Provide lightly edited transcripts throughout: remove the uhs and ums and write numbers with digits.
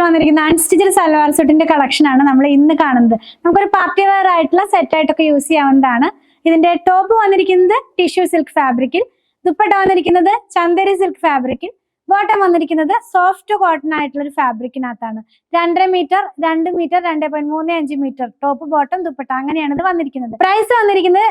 വന്നിരിക്കുന്ന അൺസ്റ്റിച്ചഡ് സൽവാർ സെറ്റിന്റെ കളക്ഷൻ ആണ് നമ്മൾ ഇന്ന് കാണുന്നത്. നമുക്കൊരു പാർട്ടി വെയർ ആയിട്ടുള്ള സെറ്റ് ആയിട്ടൊക്കെ യൂസ് ചെയ്യാവുന്നതാണ്. ഇതിന്റെ ടോപ്പ് വന്നിരിക്കുന്നത് ടിഷ്യൂ സിൽക്ക് ഫാബ്രിക്കിൽ, ദുപ്പട്ട വന്നിരിക്കുന്നത് ചന്ദേരി സിൽക്ക് ഫാബ്രിക്കിൽ, ബോട്ടം വന്നിരിക്കുന്നത് സോഫ്റ്റ് കോട്ടൺ ആയിട്ടുള്ള ഒരു ഫാബ്രിക്കിനകത്താണ്. 2.5 metre, 2 metre, 2.35 metre top bottom dupatta അങ്ങനെയാണ് ഇത് വന്നിരിക്കുന്നത്. പ്രൈസ് വന്നിരിക്കുന്നത്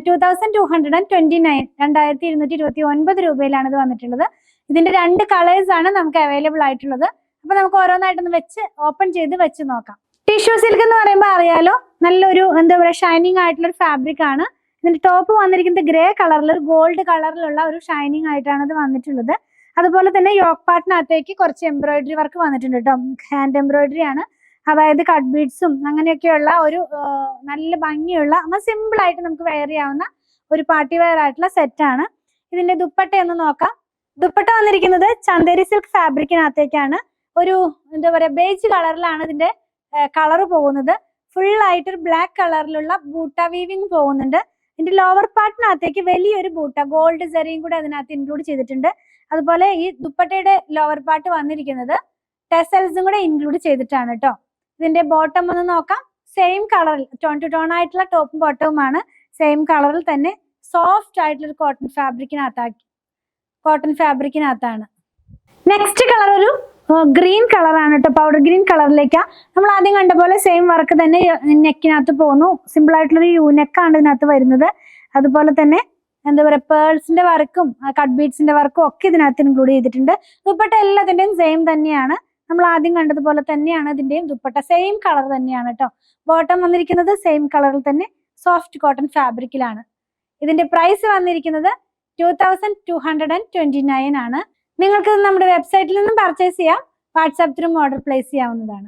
2229, 2229 രൂപയിലാണ് ഇത് വന്നിട്ടുള്ളത്. ഇതിന്റെ 2 കളേഴ്സ് ആണ് നമുക്ക് അവൈലബിൾ ആയിട്ടുള്ളത്. അപ്പൊ നമുക്ക് ഓരോന്നായിട്ടൊന്ന് വെച്ച് ഓപ്പൺ ചെയ്ത് വെച്ച് നോക്കാം. ടിഷ്യൂ സിൽക്ക് എന്ന് പറയുമ്പോൾ അറിയാലോ, നല്ലൊരു എന്താ പറയുക ഷൈനിങ് ആയിട്ടുള്ള ഒരു ഫാബ്രിക് ആണ്. ഇതിന്റെ ടോപ്പ് വന്നിരിക്കുന്നത് ഗ്രേ കളറിൽ, ഒരു ഗോൾഡ് കളറിലുള്ള ഒരു ഷൈനിങ് ആയിട്ടാണ് ഇത് വന്നിട്ടുള്ളത്. അതുപോലെ തന്നെ യോക്ക് പാർട്ടിനകത്തേക്ക് കുറച്ച് എംബ്രോയിഡറി വർക്ക് വന്നിട്ടുണ്ട് കേട്ടോ. ഹാൻഡ് എംബ്രോയിഡറി ആണ്, അതായത് കട്ട് ബീഡ്സും അങ്ങനെയൊക്കെയുള്ള ഒരു നല്ല ഭംഗിയുള്ള സിമ്പിൾ ആയിട്ട് നമുക്ക് വെയർ ചെയ്യാവുന്ന ഒരു പാർട്ടി വെയർ ആയിട്ടുള്ള സെറ്റ് ആണ്. ഇതിന്റെ ദുപ്പട്ട ഒന്ന് നോക്കാം. ദുപ്പട്ട വന്നിരിക്കുന്നത് ചന്ദേരി സിൽക്ക് ഫാബ്രിക്കിനകത്തേക്കാണ്. ഒരു എന്താ പറയാ ബേജ് കളറിലാണ് ഇതിന്റെ കളർ പോകുന്നത്. ഫുൾ ആയിട്ട് ഒരു ബ്ലാക്ക് കളറിലുള്ള ബൂട്ട വീവിങ് പോകുന്നുണ്ട്. ഇതിന്റെ ലോവർ പാർട്ടിനകത്തേക്ക് വലിയൊരു ബൂട്ട ഗോൾഡ് സെറിയും കൂടെ അതിനകത്ത് ഇൻക്ലൂഡ് ചെയ്തിട്ടുണ്ട്. അതുപോലെ ഈ ദുപ്പട്ടയുടെ ലോവർ പാർട്ട് വന്നിരിക്കുന്നത് ടെസൽസും കൂടെ ഇൻക്ലൂഡ് ചെയ്തിട്ടാണ് കേട്ടോ. ഇതിന്റെ ബോട്ടം ഒന്ന് നോക്കാം. സെയിം കളറിൽ ടോൺ ടു ടോൺ ആയിട്ടുള്ള ടോപ്പും ബോട്ടവുമാണ്. സെയിം കളറിൽ തന്നെ സോഫ്റ്റ് ആയിട്ടുള്ള ഒരു കോട്ടൺ ഫാബ്രിക്കിനകത്താണ്. നെക്സ്റ്റ് കളർ ഒരു ഗ്രീൻ കളറാണ് കേട്ടോ. പൗഡർ ഗ്രീൻ കളറിലേക്കാ. നമ്മൾ ആദ്യം കണ്ട പോലെ സെയിം വർക്ക് തന്നെ നെക്കിനകത്ത് പോകുന്നു. സിമ്പിൾ ആയിട്ടുള്ളൊരു യൂനെക്കാണ് ഇതിനകത്ത് വരുന്നത്. അതുപോലെ തന്നെ എന്താ പറയുക പേൾസിന്റെ വർക്കും കട്ട് ബീഡ്സിന്റെ വർക്കും ഒക്കെ ഇതിനകത്ത് ഇൻക്ലൂഡ് ചെയ്തിട്ടുണ്ട്. ദുപ്പട്ട എല്ലാത്തിന്റെയും സെയിം തന്നെയാണ്. നമ്മൾ ആദ്യം കണ്ടതുപോലെ തന്നെയാണ് ഇതിന്റെയും ദുപ്പട്ട സെയിം കളർ തന്നെയാണ് കേട്ടോ. ബോട്ടം വന്നിരിക്കുന്നത് സെയിം കളറിൽ തന്നെ സോഫ്റ്റ് കോട്ടൺ ഫാബ്രിക്കിലാണ്. ഇതിന്റെ പ്രൈസ് വന്നിരിക്കുന്നത് 2229 ആണ്. നിങ്ങൾക്ക് നമ്മുടെ വെബ്സൈറ്റിൽ നിന്നും പർച്ചേസ് ചെയ്യാം. വാട്സാപ്പ് ത്രൂ ഓർഡർ പ്ലേസ് ചെയ്യാവുന്നതാണ്.